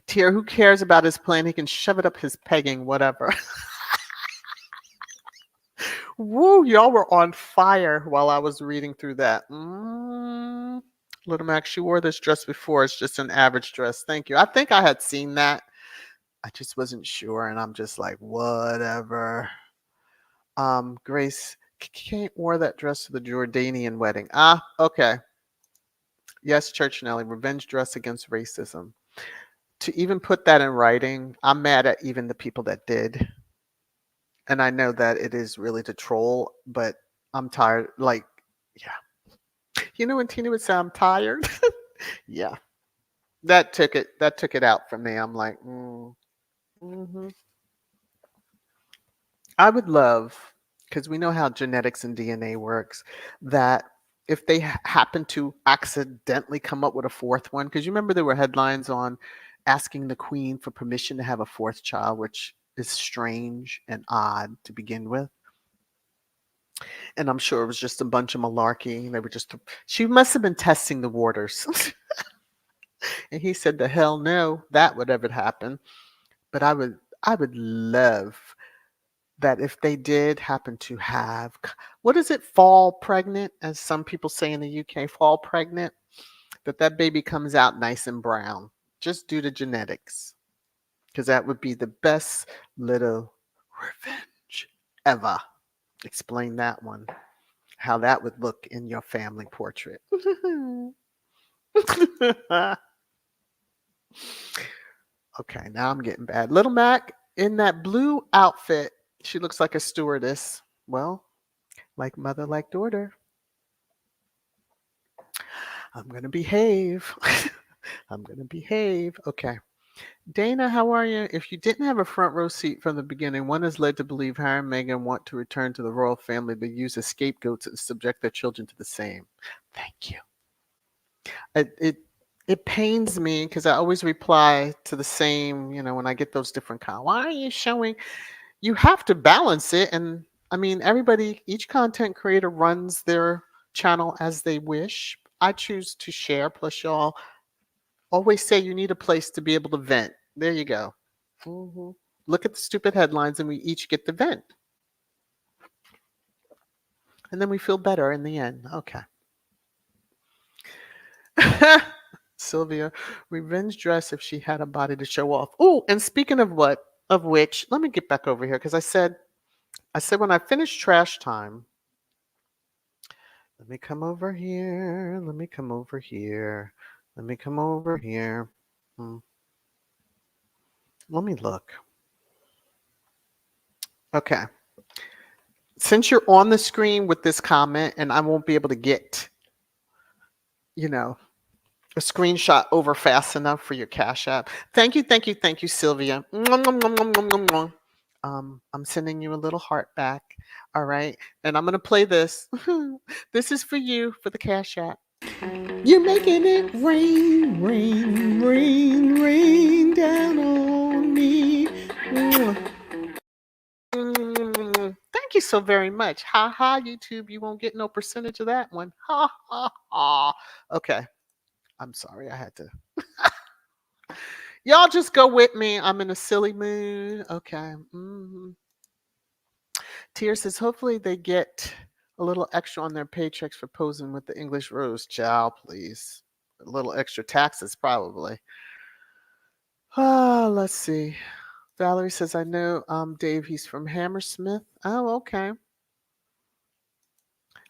Tier, who cares about his plan? He can shove it up his pegging, whatever. Woo, y'all were on fire while I was reading through that. Little Mac, she wore this dress before. It's just an average dress. Thank you. I think I had seen that. I just wasn't sure, and I'm just like, whatever. Grace, Kate wore that dress to the Jordanian wedding. Ah, okay. Yes, Church Nelly, revenge dress against racism. To even put that in writing, I'm mad at even the people that did. And I know that it is really to troll, but I'm tired. Like, yeah. You know when Tina would say I'm tired? Yeah. That took it out for me. I'm like, mm-hmm. I would love, because we know how genetics and DNA works, that if they happen to accidentally come up with a fourth one, because you remember there were headlines on asking the queen for permission to have a fourth child, which is strange and odd to begin with. And I'm sure it was just a bunch of malarkey. They were just, she must have been testing the waters. And he said, the hell no, that would ever happen. But I would love that if they did happen to have, what is it, fall pregnant, as some people say in the UK, fall pregnant, that baby comes out nice and brown, just due to genetics. Because that would be the best little revenge ever. Explain that one, how that would look in your family portrait. Okay, now I'm getting bad. Little Mac in that blue outfit, she looks like a stewardess. Well, like mother, like daughter. I'm going to behave. I'm going to behave. Okay. Dana, how are you? If you didn't have a front row seat from the beginning, one is led to believe Harry and Meghan want to return to the royal family but use as scapegoats and subject their children to the same. Thank you. It pains me because I always reply to the same, when I get those different comments. Why are you showing? You have to balance it. And I mean, each content creator runs their channel as they wish. I choose to share. Plus, y'all always say you need a place to be able to vent. There you go. Mm-hmm. Look at the stupid headlines and we each get the vent. And then we feel better in the end. Okay. Sylvia, revenge dress if she had a body to show off. Oh, and speaking of which, let me get back over here because I said when I finish trash time, let me come over here. Let me come over here. Let me come over here. Let me look. Okay. Since you're on the screen with this comment and I won't be able to get, a screenshot over fast enough for your Cash App. Thank you, Sylvia. I'm sending you a little heart back. All right. And I'm going to play this. This is for you for the Cash App. You're making it rain, rain, rain, rain down on me. Thank you so very much. Ha ha, YouTube. You won't get no percentage of that one. Ha ha ha. Okay. I'm sorry. I had to. Y'all just go with me. I'm in a silly mood. Okay. Tia says, hopefully they get a little extra on their paychecks for posing with the English rose. Child, please. A little extra taxes, probably. Let's see. Valerie says, I know Dave, he's from Hammersmith. Oh, okay.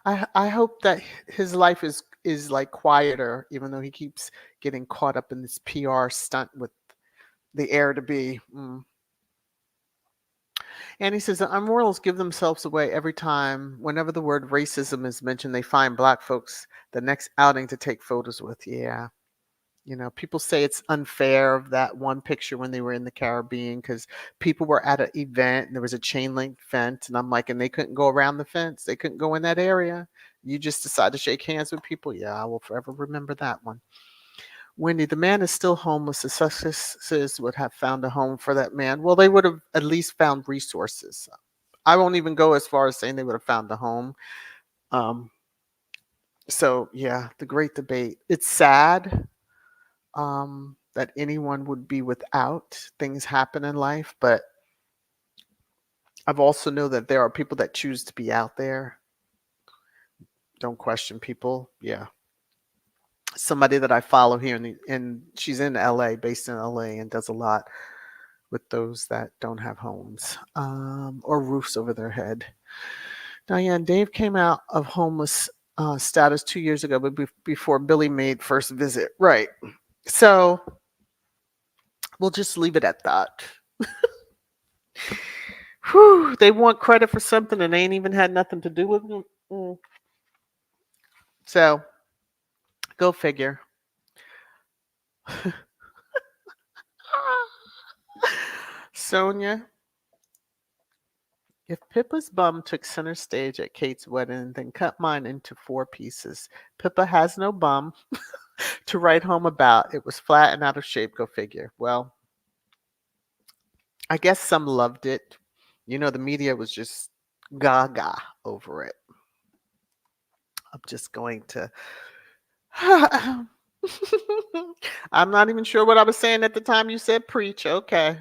I hope that his life is like quieter, even though he keeps getting caught up in this PR stunt with the heir to be. And he says the unroyals give themselves away every time. Whenever the word racism is mentioned, they find black folks the next outing to take photos with. Yeah. People say it's unfair of that one picture when they were in the Caribbean because people were at an event and there was a chain link fence. And I'm like, and they couldn't go around the fence. They couldn't go in that area. You just decide to shake hands with people. Yeah, I will forever remember that one. Wendy, the man is still homeless. The Sussexes would have found a home for that man. Well, they would have at least found resources. I won't even go as far as saying they would have found a home. Um, so yeah, the great debate. It's sad that anyone would be without. Things happen in life, but I've also know that there are people that choose to be out there. Don't question people. Yeah. Somebody that I follow here and she's in LA, based in LA, and does a lot with those that don't have homes or roofs over their head. Diane, Dave came out of homeless status 2 years ago, but before Billy made first visit. Right. So we'll just leave it at that. Whew, they want credit for something and they ain't even had nothing to do with it. So go figure. Sonia, if Pippa's bum took center stage at Kate's wedding, then cut mine into 4 pieces. Pippa has no bum to write home about. It was flat and out of shape. Go figure. Well, I guess some loved it. The media was just gaga over it. I'm just going to. I'm not even sure what I was saying at the time you said preach. Okay.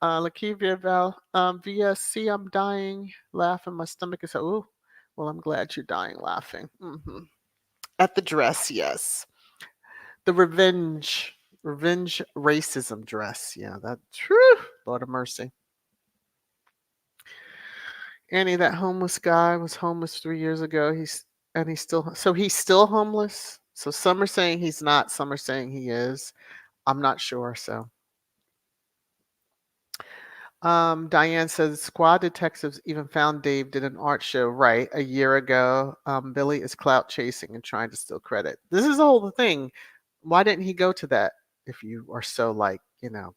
Lakivia Val, VSC, I'm dying laughing. My stomach is, oh, well, I'm glad you're dying laughing. At the dress, yes. The revenge racism dress. Yeah, that's true. Lord of mercy. Annie, that homeless guy was homeless 3 years ago. He's still homeless. So some are saying he's not, some are saying he is. I'm not sure. So Diane says squad detectives even found Dave did an art show right a year ago. Billy is clout chasing and trying to steal credit. This is the whole thing. Why didn't he go to that if you are so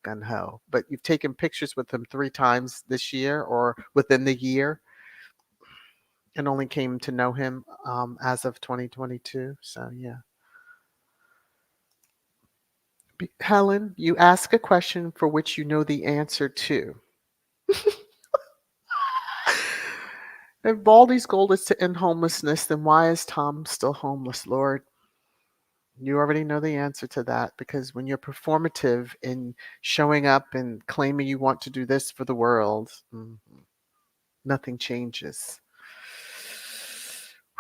gun ho? But you've taken pictures with him 3 times this year or within the year and only came to know him as of 2022. So yeah. Helen, you ask a question for which you know the answer to. If Baldy's goal is to end homelessness, then why is Tom still homeless, Lord? You already know the answer to that because when you're performative in showing up and claiming you want to do this for the world, nothing changes.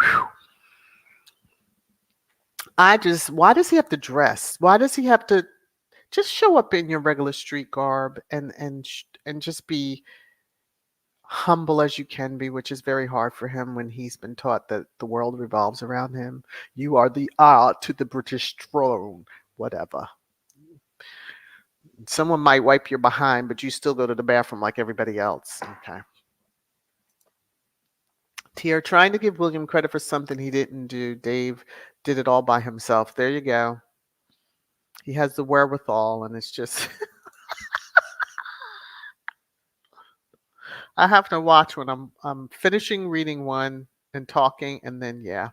Whew. Why does he have to dress? Why does he have to just show up in your regular street garb and just be humble as you can be, which is very hard for him when he's been taught that the world revolves around him. You are the heir to the British throne, whatever. Someone might wipe your behind, but you still go to the bathroom like everybody else. Okay. Tia, trying to give William credit for something he didn't do. Dave did it all by himself. There you go. He has the wherewithal, and it's just. I have to watch when I'm finishing reading one and talking, and then yeah.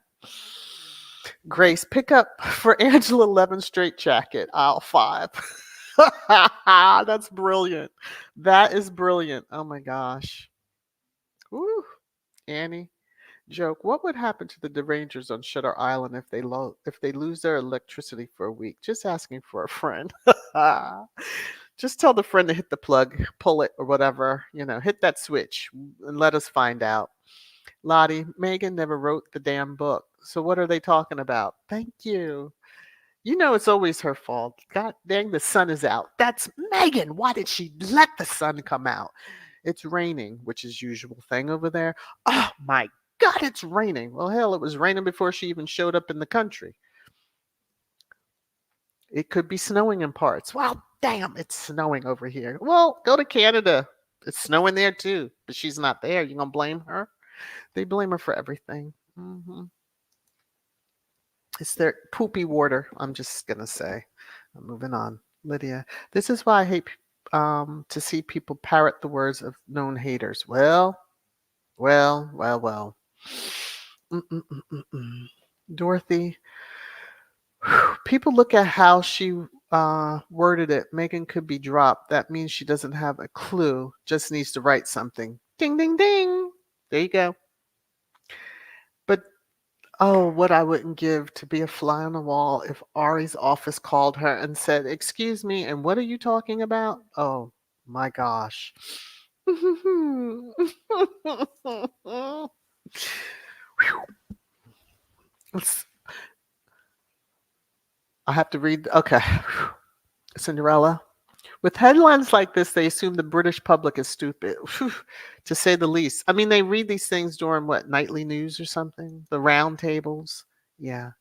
Grace, pick up for Angela 11 straight jacket, aisle 5. That's brilliant. That is brilliant. Oh my gosh. Woo. Annie, joke. What would happen to the derangers on Shutter Island if they lose their electricity for a week? Just asking for a friend. Just tell the friend to hit the plug, pull it, or whatever. Hit that switch and let us find out. Lottie, Megan never wrote the damn book. So what are they talking about? Thank you. It's always her fault. God dang, the sun is out. That's Megan. Why did she let the sun come out? It's raining, which is usual thing over there. Oh my God, it's raining. Well, hell, it was raining before she even showed up in the country. It could be snowing in parts. Well, damn, it's snowing over here. Well, go to Canada. It's snowing there too, but she's not there. You gonna blame her? They blame her for everything. It's their poopy water. I'm just gonna say. I'm moving on. Lydia, this is why I hate to see people parrot the words of known haters. Well. Dorothy, people look at how she worded it. Megan could be dropped. That means she doesn't have a clue. Just needs to write something. Ding, ding, ding. There you go. But oh, what I wouldn't give to be a fly on the wall if Ari's office called her and said, "Excuse me, and what are you talking about?" Oh my gosh. Whew. Let's- I have to read. Okay. Cinderella. With headlines like this, they assume the British public is stupid, to say the least. I mean, they read these things during what, nightly news or something? The round tables? Yeah.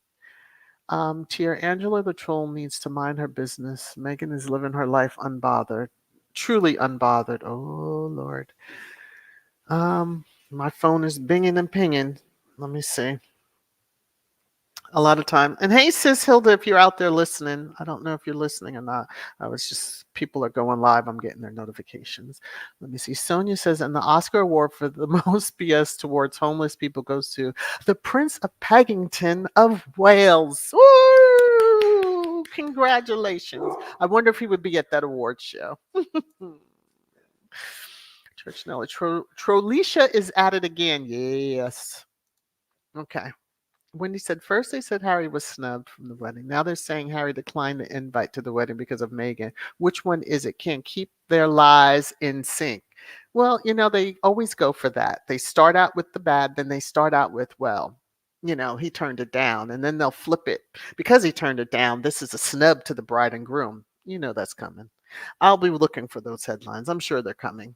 Tier Angela the troll needs to mind her business. Megan is living her life unbothered. Truly unbothered. Oh, Lord. My phone is binging and pinging. Let me see. A lot of time. And hey, sis Hilda, if you're out there listening, I don't know if you're listening or not. I was just, people are going live. I'm getting their notifications. Let me see. Sonia says, and the Oscar award for the most BS towards homeless people goes to the Prince of Paddington of Wales. Woo! Congratulations. I wonder if he would be at that award show. Church Nelly. Trolisha is at it again. Yes. Okay. Wendy said, first they said Harry was snubbed from the wedding. Now they're saying Harry declined the invite to the wedding because of Meghan. Which one is it? Can't keep their lies in sync. Well, they always go for that. They start out with the bad, then they start out with, well, he turned it down, and then they'll flip it. Because he turned it down, this is a snub to the bride and groom. You know that's coming. I'll be looking for those headlines. I'm sure they're coming.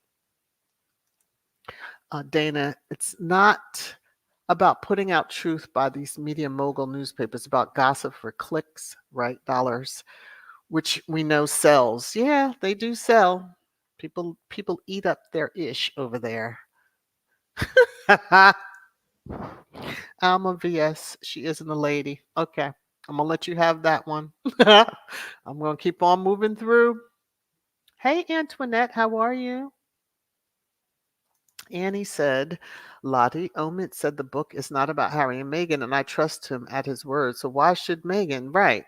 Dana, it's not about putting out truth by these media mogul newspapers, about gossip for clicks, right? Dollars, which we know sells. Yeah, they do sell. People eat up their ish over there. Alma VS, she isn't a lady. Okay, I'm gonna let you have that one. I'm gonna keep on moving through. Hey Antoinette, how are you? Annie said, Lottie, Omid said the book is not about Harry and Meghan, and I trust him at his word. So why should Meghan? Right.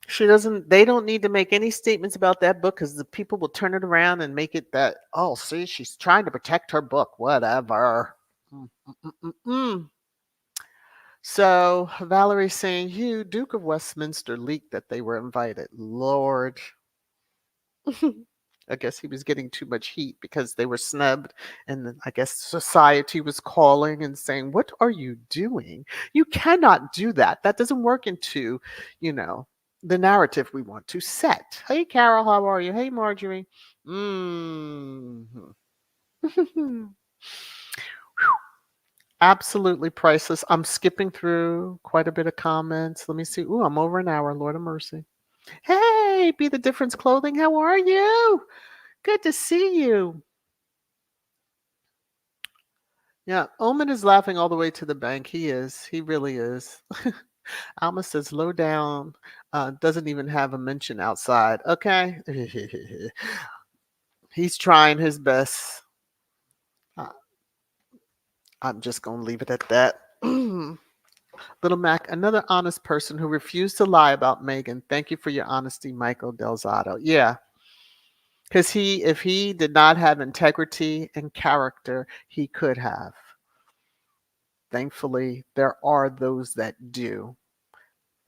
She doesn't, they don't need to make any statements about that book because the people will turn it around and make it that, oh, see, she's trying to protect her book. Whatever. Mm, mm, mm, mm, mm. So Valerie's saying, Hugh, Duke of Westminster leaked that they were invited. Lord. I guess he was getting too much heat because they were snubbed. And then I guess society was calling and saying, what are you doing? You cannot do that. That doesn't work into, the narrative we want to set. Hey, Carol, how are you? Hey, Marjorie. Absolutely priceless. I'm skipping through quite a bit of comments. Let me see. Ooh, I'm over an hour. Lord of mercy. Hey, Be the Difference Clothing. How are you? Good to see you. Yeah, Omen is laughing all the way to the bank. He is. He really is. Alma says low down, doesn't even have a mention outside. Okay. He's trying his best. Uh, I'm just going to leave it at that. Little Mac, another honest person who refused to lie about Meghan. Thank you for your honesty, Michael Delzato. Yeah. Because if he did not have integrity and character, he could have. Thankfully, there are those that do,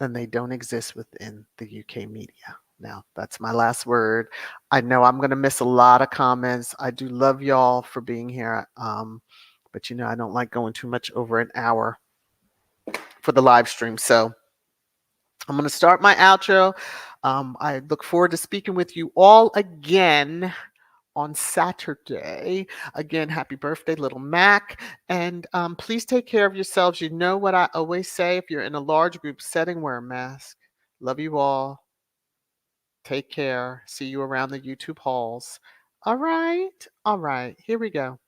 and they don't exist within the UK media. Now, that's my last word. I know I'm going to miss a lot of comments. I do love y'all for being here. But I don't like going too much over an hour for the live stream. So I'm going to start my outro. I look forward to speaking with you all again on Saturday. Again, happy birthday, little Mac. And please take care of yourselves. You know what I always say, if you're in a large group setting, wear a mask. Love you all. Take care. See you around the YouTube halls. All right. All right. Here we go.